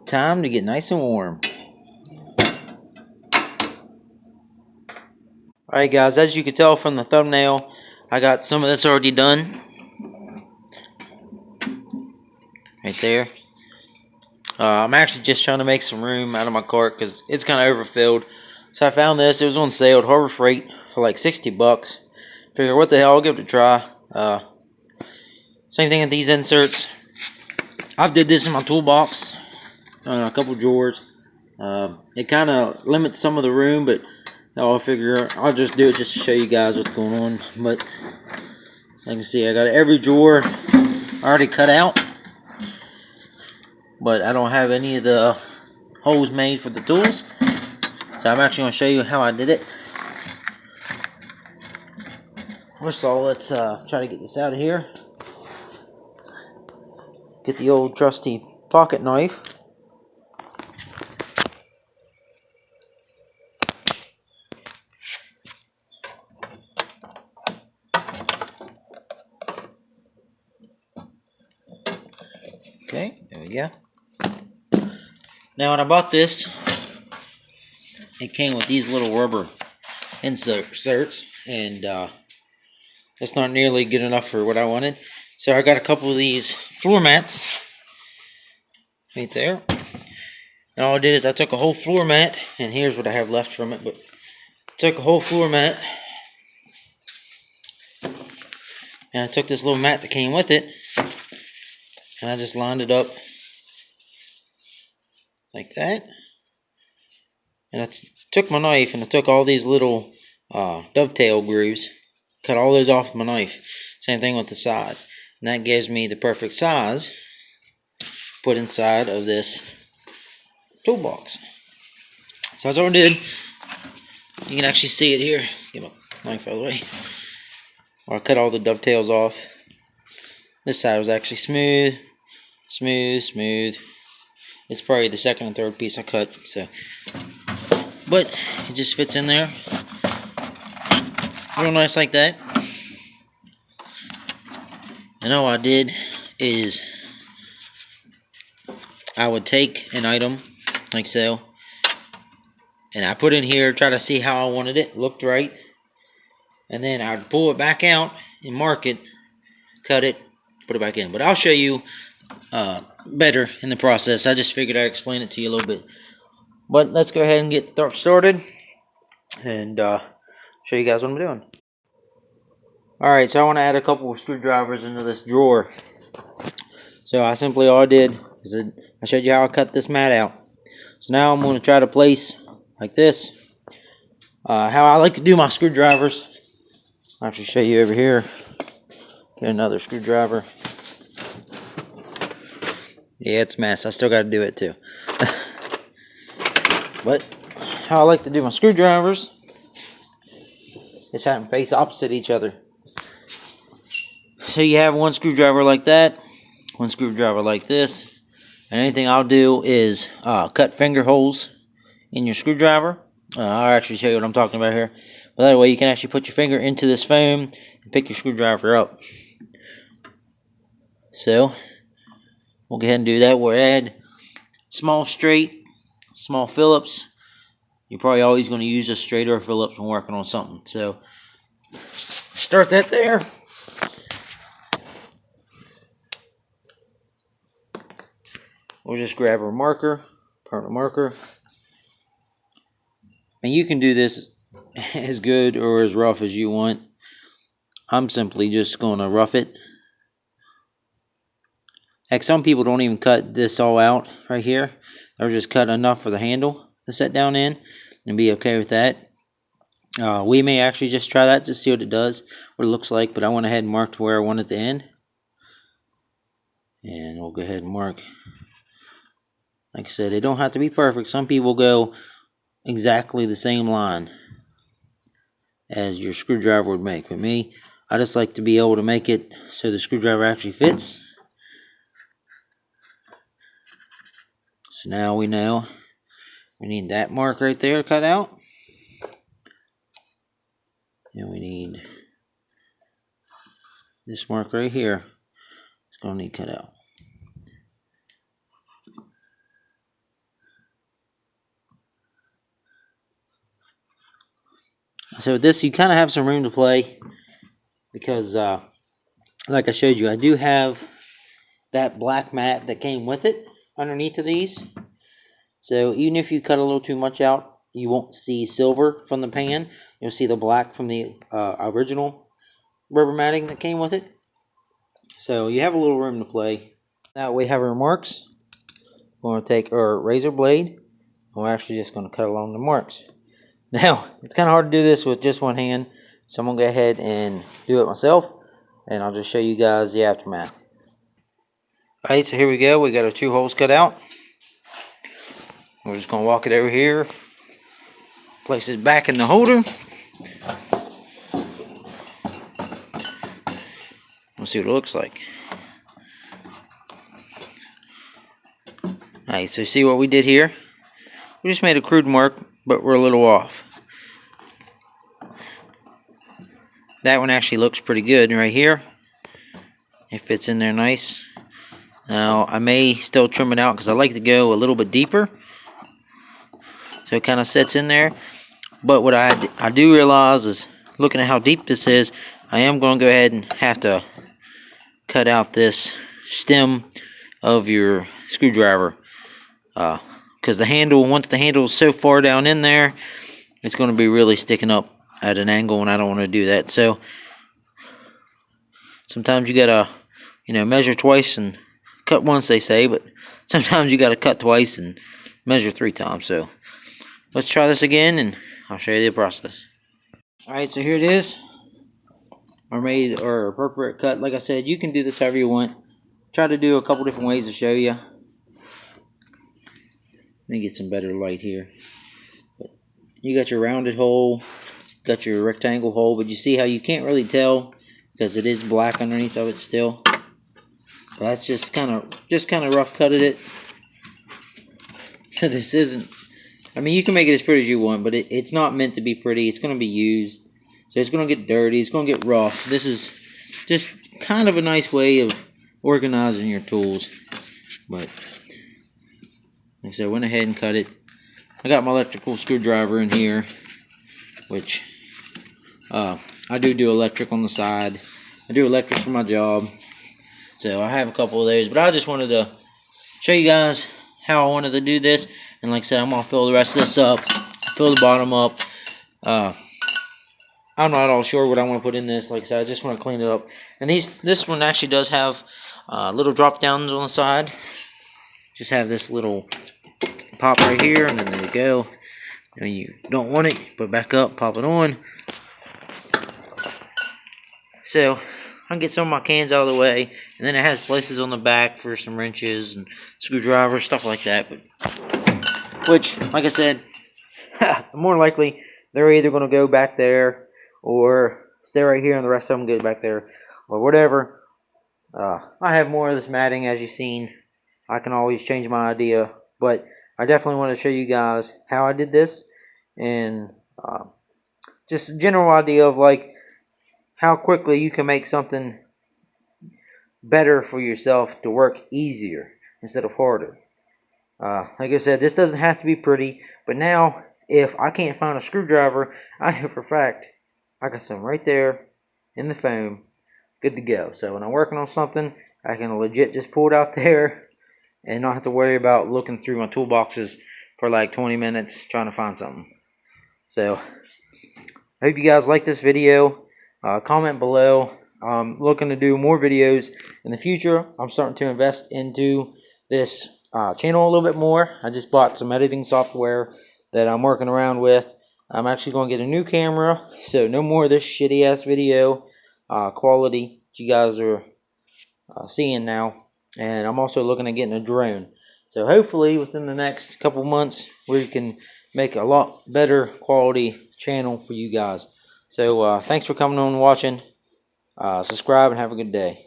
time to get nice and warm. Alright guys, as you can tell from the thumbnail, I got some of this already done. Right there. I'm actually just trying to make some room out of my cart because it's kind of overfilled. So I found this. It was on sale at Harbor Freight for like 60 bucks. Figure, what the hell, I'll give it a try. Same thing with these inserts. I've did this in my toolbox, a couple drawers. It kind of limits some of the room, but I figure I'll just do it just to show you guys what's going on. But you can see I got every drawer already cut out, but I don't have any of the holes made for the tools. So I'm actually going to show you how I did it. First of all, let's try to get this out of here. Get the old trusty pocket knife. Okay, there we go. Now when I bought this, it came with these little rubber inserts, and that's not nearly good enough for what I wanted. So I got a couple of these floor mats right there. And all I did is I took a whole floor mat, and here's what I have left from it, but I took a whole floor mat, and I took this little mat that came with it, and I just lined it up like that. And I took my knife and I took all these little dovetail grooves, cut all those off with my knife. Same thing with the side. And that gives me the perfect size to put inside of this toolbox. So that's all I did. You can actually see it here. Get my knife out of the way. Where I cut all the dovetails off. This side was actually smooth. Smooth. It's probably the second and third piece I cut. But it just fits in there. Real nice like that. And all I did is I would take an item like so, and I put in here, try to see how I wanted it, looked right, and then I'd pull it back out and mark it, cut it, put it back in. But I'll show you better in the process. I just figured I'd explain it to you a little bit. But let's go ahead and get started and show you guys what I'm doing. Alright, so I want to add a couple of screwdrivers into this drawer. So all I did is I showed you how I cut this mat out. So now I'm going to try to place like this. How I like to do my screwdrivers, I'll actually show you over here. Get another screwdriver. Yeah, it's a mess. I still got to do it too. But how I like to do my screwdrivers is have them face opposite each other. So you have one screwdriver like that, one screwdriver like this, and anything I'll do is cut finger holes in your screwdriver. I'll actually show you what I'm talking about here. But that way you can actually put your finger into this foam and pick your screwdriver up. So we'll go ahead and do that. We'll add small straight, small Phillips. You're probably always going to use a straight or a Phillips when working on something. So start that there. We'll just grab our marker, permanent marker. And you can do this as good or as rough as you want. I'm simply just going to rough it. Heck, some people don't even cut this all out right here. They'll just cut enough for the handle to set down in and be okay with that. We may actually just try that to see what it does, what it looks like, but I went ahead and marked where I want it to end. And we'll go ahead and mark. Like I said, it don't have to be perfect. Some people go exactly the same line as your screwdriver would make. But me, I just like to be able to make it so the screwdriver actually fits. So now we know we need that mark right there cut out. And we need this mark right here. It's going to need cut out. So with this, you kind of have some room to play because, like I showed you, I do have that black mat that came with it underneath of these. So even if you cut a little too much out, you won't see silver from the pan. You'll see the black from the original rubber matting that came with it. So you have a little room to play. Now we have our marks. We're going to take our razor blade, and we're actually just going to cut along the marks. Now, it's kind of hard to do this with just one hand, so I'm going to go ahead and do it myself, and I'll just show you guys the aftermath. Alright, so here we go. We got our 2 holes cut out. We're just going to walk it over here, place it back in the holder. We'll see what it looks like. Alright, so see what we did here? We just made a crude mark, but we're a little off. That one actually looks pretty good right here. It fits in there nice. Now, I may still trim it out because I like to go a little bit deeper. So it kind of sets in there. But what I do realize is, looking at how deep this is, I am going to go ahead and have to cut out this stem of your screwdriver. Because the handle, once the handle is so far down in there, it's going to be really sticking up at an angle, and I don't want to do that. So sometimes you gotta, measure twice and cut once, they say, but sometimes you gotta cut twice and measure 3 times. So let's try this again, and I'll show you the process. Alright, so here it is. Our appropriate cut. Like I said, you can do this however you want. Try to do a couple different ways to show you. Let me get some better light here. But you got your rounded hole, got your rectangle hole, but you see how you can't really tell because it is black underneath of it still. But that's just kind of rough cutted it. So this isn't. I mean, you can make it as pretty as you want, but it's not meant to be pretty. It's going to be used, so it's going to get dirty. It's going to get rough. This is just kind of a nice way of organizing your tools. But like I said, I went ahead and cut it. I got my electrical screwdriver in here, which I do electric on the side. I do electric for my job, so I have a couple of those. But I just wanted to show you guys how I wanted to do this. And like I said, I'm going to fill the rest of this up, fill the bottom up. I'm not all sure what I want to put in this. Like I said, I just want to clean it up. And this one actually does have little drop downs on the side. Just have this little pop right here, and then there you go. And you don't want it, put it back up, pop it on. So I can get some of my cans out of the way, and then it has places on the back for some wrenches and screwdrivers, stuff like that. But which, like I said, more likely they're either going to go back there or stay right here, and the rest of them go back there or whatever. I have more of this matting, as you've seen. I can always change my idea, but I definitely want to show you guys how I did this, and just a general idea of like how quickly you can make something better for yourself to work easier instead of harder. Like I said, this doesn't have to be pretty, but now if I can't find a screwdriver, I know for a fact I got some right there in the foam, good to go. So when I'm working on something, I can legit just pull it out there and not have to worry about looking through my toolboxes for like 20 minutes trying to find something. So I hope you guys like this video. Comment below. I'm looking to do more videos in the future. I'm starting to invest into this channel a little bit more. I just bought some editing software that I'm working around with. I'm actually going to get a new camera, so no more of this shitty ass video quality that you guys are seeing now. And I'm also looking at getting a drone. So hopefully within the next couple months we can make a lot better quality channel for you guys. So thanks for coming on and watching. Subscribe and have a good day.